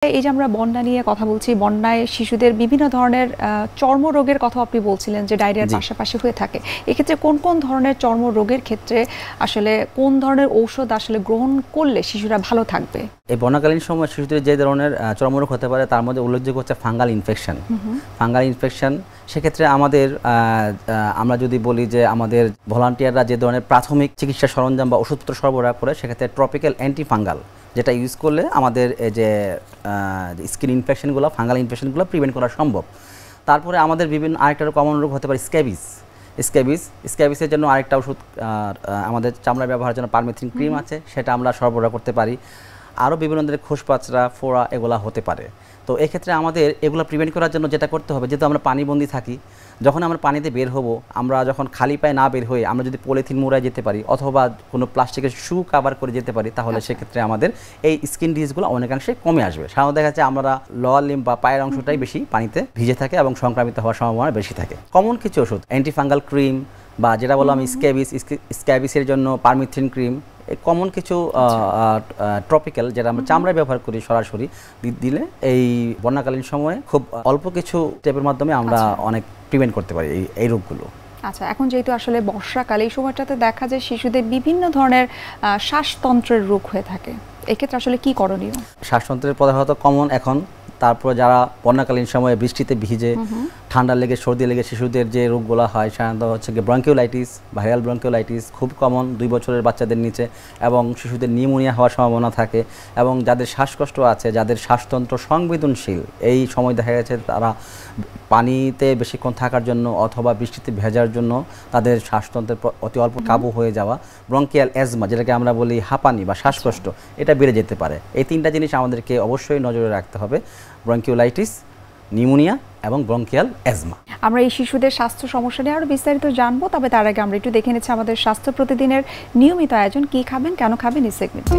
এই যে আমরা বন্যা নিয়ে কথা বলছি, বন্যায় শিশুদের বিভিন্ন ধরনের চর্মরোগের কথা আপনি বলছিলেন যে ডায়রিয়ার পাশাপাশি হয়ে থাকে। এক্ষেত্রে কোন কোন ধরনের চর্মরোগের ক্ষেত্রে আসলে কোন ধরনের ঔষধ আসলে গ্রহণ করলে শিশুরা ভালো থাকবে? এই বন্যাকালীন সময় শিশুদের যে ধরনের চর্মরোগ হতে পারে তার মধ্যে উল্লেখযোগ্য হচ্ছে ফাঙ্গাল ইনফেকশন। ফাঙ্গাল ইনফেকশন সেক্ষেত্রে আমরা যদি বলি যে আমাদের ভলান্টিয়াররা যে ধরনের প্রাথমিক চিকিৎসা সরঞ্জাম বা ওষুধপত্র সরবরাহ করে, সেক্ষেত্রে ট্রপিক্যাল অ্যান্টিফাঙ্গাল যেটা ইউজ করলে আমাদের এই যে স্কিন ইনফেকশনগুলো, ফাঙ্গাল ইনফেকশনগুলো প্রিভেন্ট করা সম্ভব। তারপরে আমাদের বিভিন্ন আরেকটা কমন রোগ হতে পারে স্ক্যাবিসের জন্য আরেকটা ওষুধ আমাদের চামড়া ব্যবহারের জন্য পারমেথ্রিন ক্রিম আছে, সেটা আমরা সরবরাহ করতে পারি। আরও বিভিন্ন ধরনের খোসপাচড়া, ফোড়া এগুলা হতে পারে। তো এক্ষেত্রে আমাদের এগুলো প্রিভেন্ট করার জন্য যেটা করতে হবে, যেহেতু আমরা পানিবন্দী থাকি, যখন আমরা পানিতে বের হব, আমরা যখন খালি পায়ে না বের হয়ে আমরা যদি পলিথিন মোড়ায় যেতে পারি অথবা কোনো প্লাস্টিকের শু কাভার করে যেতে পারি, তাহলে সেক্ষেত্রে আমাদের এই স্কিন ডিজিজগুলো অনেকাংশে কমে আসবে। সাধারণত দেখা যাচ্ছে আমরা লোয়ার লিম্ব বা পায়ের অংশটাই বেশি পানিতে ভিজে থাকে এবং সংক্রামিত হওয়ার সম্ভাবনা বেশি থাকে। কমন কিছু ওষুধ অ্যান্টিফাঙ্গাল ক্রিম বা যেটা বললাম স্ক্যাবিসের জন্য পারমেথ্রিন ক্রিম, কমন কিছু ট্রপিক্যাল যেটা আমরা চামড়ায় ব্যবহার করি সরাসরি দিলে এই বন্যাকালীন সময়ে খুব অল্প কিছু স্টেপের মাধ্যমে আমরা অনেক প্রিভেন্ট করতে পারি এই রোগগুলো। আচ্ছা, এখন যেহেতু আসলে বর্ষাকাল, এই সময়টাতে দেখা যায় শিশুদের বিভিন্ন ধরনের শ্বাসতন্ত্রের রোগ হয়ে থাকে, এক্ষেত্রে আসলে কি করণীয়? শ্বাসতন্ত্রের প্রধানত কমন এখন, তারপর যারা বন্যাকালীন সময়ে বৃষ্টিতে ভিজে ঠান্ডা লেগে সর্দি লেগে শিশুদের যে রোগগুলো হয় সাধারণত হচ্ছে ব্রঙ্কিওলাইটিস, ভাইরাল ব্রঙ্কিওলাইটিস খুব কমন 2 বছরের বাচ্চাদের নিচে, এবং শিশুদের নিউমোনিয়া হওয়ার সম্ভাবনা থাকে। এবং যাদের শ্বাসকষ্ট আছে, যাদের শ্বাসতন্ত্র সংবেদনশীল, এই সময় দেখা গেছে তারা পানিতে বেশিক্ষণ থাকার জন্য অথবা বৃষ্টিতে ভেজার জন্য তাদের শ্বাসতন্ত্রের অতি অল্প কাবু হয়ে যাওয়া, ব্রঙ্কিয়াল অ্যাজমা যেটাকে আমরা বলি হাঁপানি বা শ্বাসকষ্ট, এটা বেড়ে যেতে পারে। এই 3টা জিনিস আমাদেরকে অবশ্যই নজরে রাখতে হবে: ব্রঙ্কিওলাইটিস, নিউমোনিয়া এবং ব্রঙ্কিয়াল অ্যাজমা। আমরা এই শিশুদের স্বাস্থ্য সমস্যা নিয়ে আরও বিস্তারিত জানবো, তবে তার আগে আমরা একটু দেখে নিচ্ছি আমাদের স্বাস্থ্য প্রতিদিনের নিয়মিত আয়োজন। কি খাবেন, কেন খাবেন, এই সেগমেন্টে।